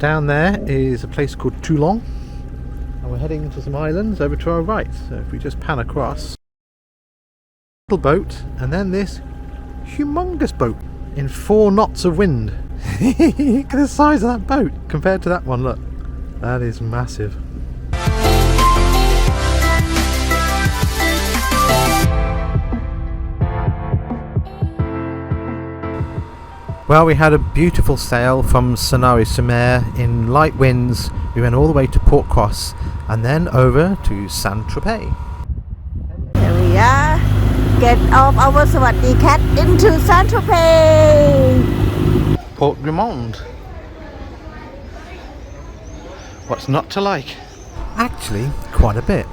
Down there is a place called Toulon, and we're heading to some islands over to our right. So if we just pan across, little boat, and then this humongous boat in 4 knots of wind. Look at the size of that boat compared to that one. Look, that is massive. Well, we had a beautiful sail from St Tropez in light winds. We went all the way to Port Cros and then over to St Tropez. Here we are. Get off our Sawasdeekat into St Tropez. Port Grimaud. What's not to like? Actually, quite a bit.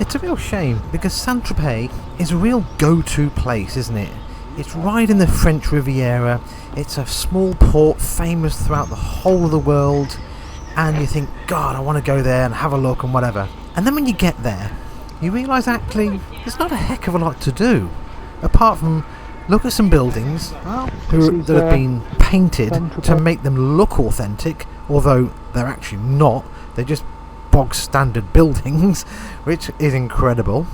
It's a real shame because St Tropez is a real go-to place, isn't it? It's right in the French Riviera. It's a small port famous throughout the whole of the world, and you think, God, I want to go there and have a look and whatever. And then when you get there, you realise actually there's not a heck of a lot to do, apart from look at some buildings that have been painted to make them look authentic, although they're actually not. They're just bog standard buildings, which is incredible.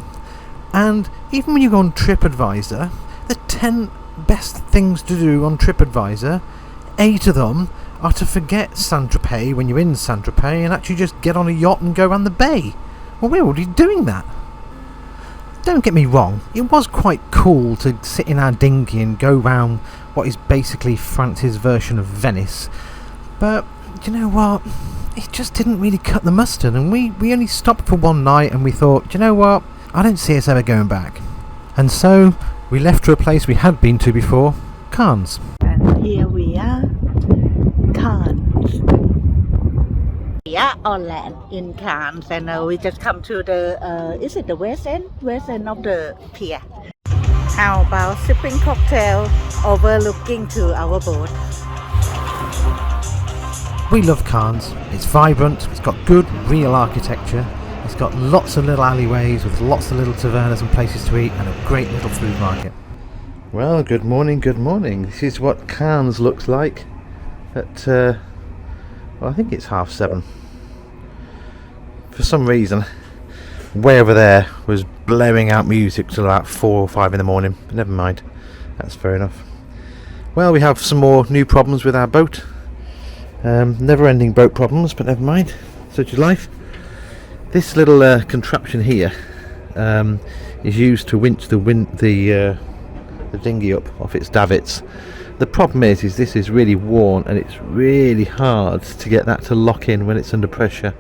And even when you go on TripAdvisor, the 10 best things to do on TripAdvisor, 8 of them are to forget St Tropez when you're in St Tropez and actually just get on a yacht and go around the bay. Well, we're already doing that. Don't get me wrong, it was quite cool to sit in our dinghy and go round what is basically France's version of Venice, but you know what, it just didn't really cut the mustard, and we only stopped for one night and we thought, you know what, I don't see us ever going back. And so we left to a place we had been to before, Cannes. And here we are, Cannes. We are on land in Cannes, and we just come to the, is it the west end of the pier. How about sipping cocktail overlooking to our boat? We love Cannes. It's vibrant, it's got good real architecture, it's got lots of little alleyways with lots of little tavernas and places to eat, and a great little food market. Well, good morning, good morning. This is what Cannes looks like at, well, I think it's 7:30. For some reason, way over there was blaring out music till about 4 or 5 in the morning, but never mind, that's fair enough. Well, we have some more new problems with our boat. Never-ending boat problems, but never mind, such is life. This little contraption here is used to winch the dinghy up off its davits. The problem is this is really worn and it's really hard to get that to lock in when it's under pressure,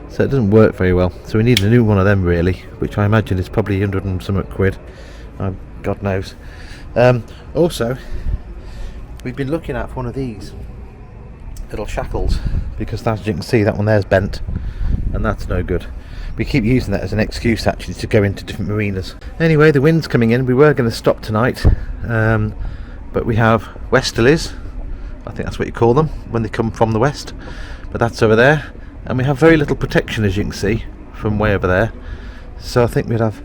so it doesn't work very well. So we need a new one of them really, which I imagine is probably 100 and something quid. God knows. Also, we've been looking at one of these little shackles, because as you can see, that one there's bent and that's no good. We keep using that as an excuse actually to go into different marinas. Anyway, the wind's coming in. We were going to stop tonight, but we have westerlies, I think that's what you call them when they come from the west, but that's over there, and we have very little protection, as you can see, from way over there, so I think we'd have,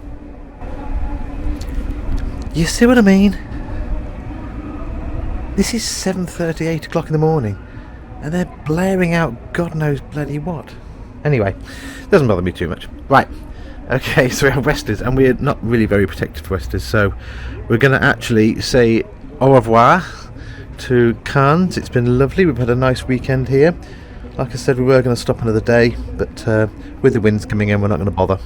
you see what I mean? This is 7:30, 8 o'clock in the morning, and they're blaring out God knows bloody what. Anyway, doesn't bother me too much. Right, okay, so we have westerlies, and we're not really very protected for westerlies, so we're going to actually say au revoir to Cannes. It's been lovely, we've had a nice weekend here. Like I said, we were going to stop another day, but with the winds coming in, we're not going to bother.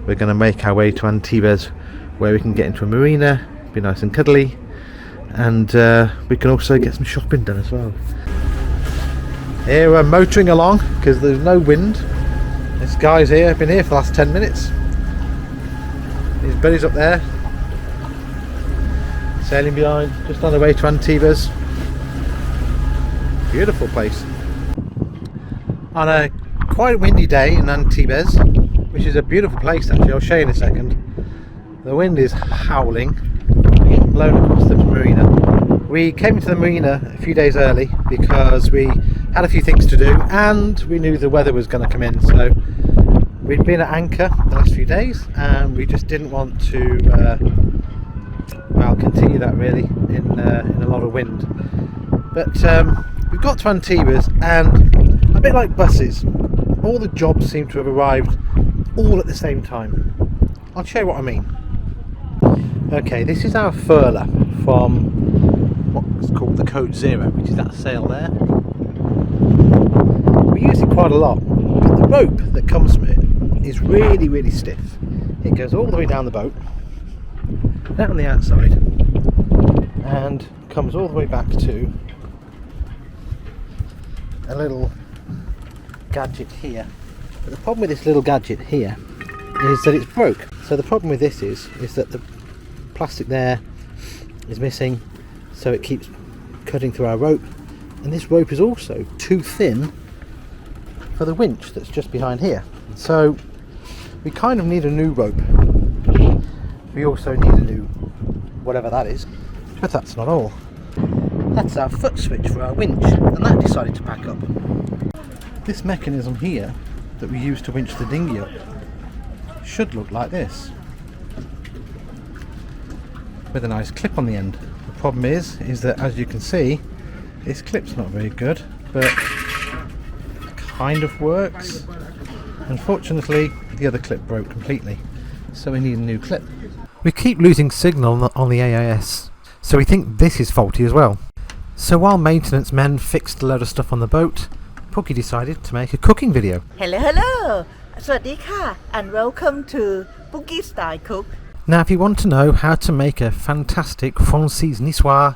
We're going to make our way to Antibes, where we can get into a marina, be nice and cuddly, and we can also get some shopping done as well. Here we're motoring along because there's no wind. This guy's here, been here for the last 10 minutes. His buddy's up there, sailing behind, just on the way to Antibes. Beautiful place. On a quite windy day in Antibes, which is a beautiful place actually, I'll show you in a second. The wind is howling. We're getting blown across the marina. We came into the marina a few days early because we had a few things to do and we knew the weather was going to come in, so we'd been at anchor the last few days and we just didn't want to well, continue that really in a lot of wind. But we've got to Antibes, and a bit like buses, all the jobs seem to have arrived all at the same time. I'll show you what I mean. Okay, this is our furler from what's called the Code Zero, which is that sail there. We use it quite a lot, but the rope that comes from it is really, really stiff. It goes all the way down the boat, down the outside, and comes all the way back to a little gadget here. But the problem with this little gadget here is that it's broke. So the problem with this is that the plastic there is missing, so it keeps cutting through our rope, and this rope is also too thin for the winch that's just behind here. So we kind of need a new rope. We also need a new whatever that is, but that's not all. That's our foot switch for our winch, and that decided to pack up. This mechanism here that we use to winch the dinghy up should look like this, with a nice clip on the end. The problem is that, as you can see, this clip's not very good, but kind of works. Unfortunately, the other clip broke completely, so we need a new clip. We keep losing signal on the AIS, so we think this is faulty as well. So while maintenance men fixed a load of stuff on the boat, Pookie decided to make a cooking video. Hello, Sawasdeekat, and welcome to Pookiestylecook. Now if you want to know how to make a fantastic Française niçoise,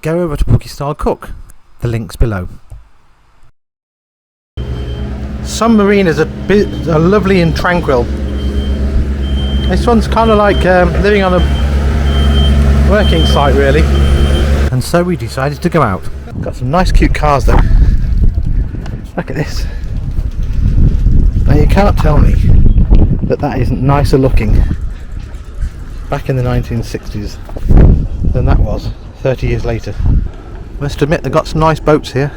go over to Pookiestylecook. The link's below. Some marinas are lovely and tranquil. This one's kind of like living on a working site really. And so we decided to go out. Got some nice cute cars though. Look at this. Now you can't tell me that isn't nicer looking back in the 1960s than that was 30 years later. Must admit they've got some nice boats here.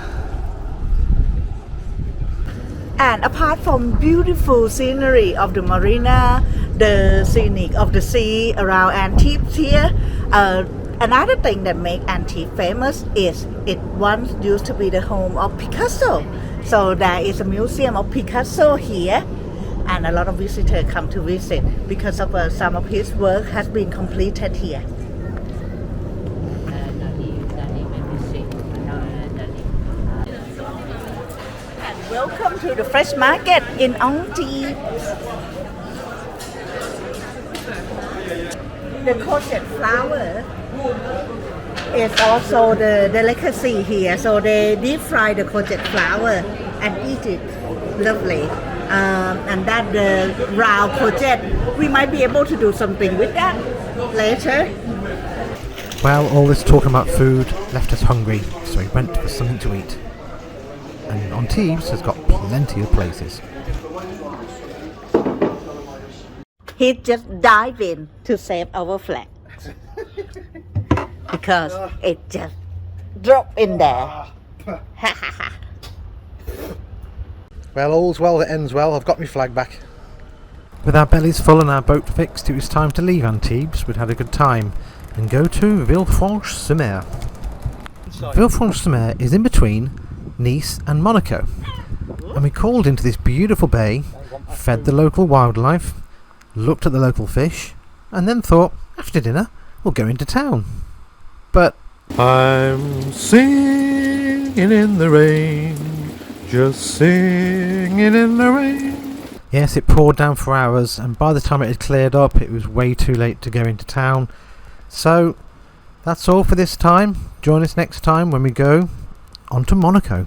And apart from beautiful scenery of the marina, the scenic of the sea around Antibes here, another thing that makes Antibes famous is it once used to be the home of Picasso. So there is a museum of Picasso here, and a lot of visitors come to visit because of some of his work has been completed here. And welcome to the fresh market in Antibes. The courgette flower is also the delicacy here. So they deep fry the courgette flower and eat it. Lovely. And that the raw courgette, we might be able to do something with that later. Well, all this talking about food left us hungry, so we went for something to eat. And Antibes has got plenty of places. He just dived in to save our flag because it just dropped in there. Well, all's well that ends well. I've got my flag back. With our bellies full and our boat fixed, it was time to leave Antibes. We'd had a good time and go to Villefranche-sur-Mer. Villefranche-sur-Mer is in between Nice and Monaco, and we called into this beautiful bay, fed the local wildlife, looked at the local fish, and then thought, after dinner, we'll go into town. But I'm singing in the rain, just singing in the rain. Yes, it poured down for hours, and by the time it had cleared up, it was way too late to go into town. So that's all for this time. Join us next time when we go on to Monaco.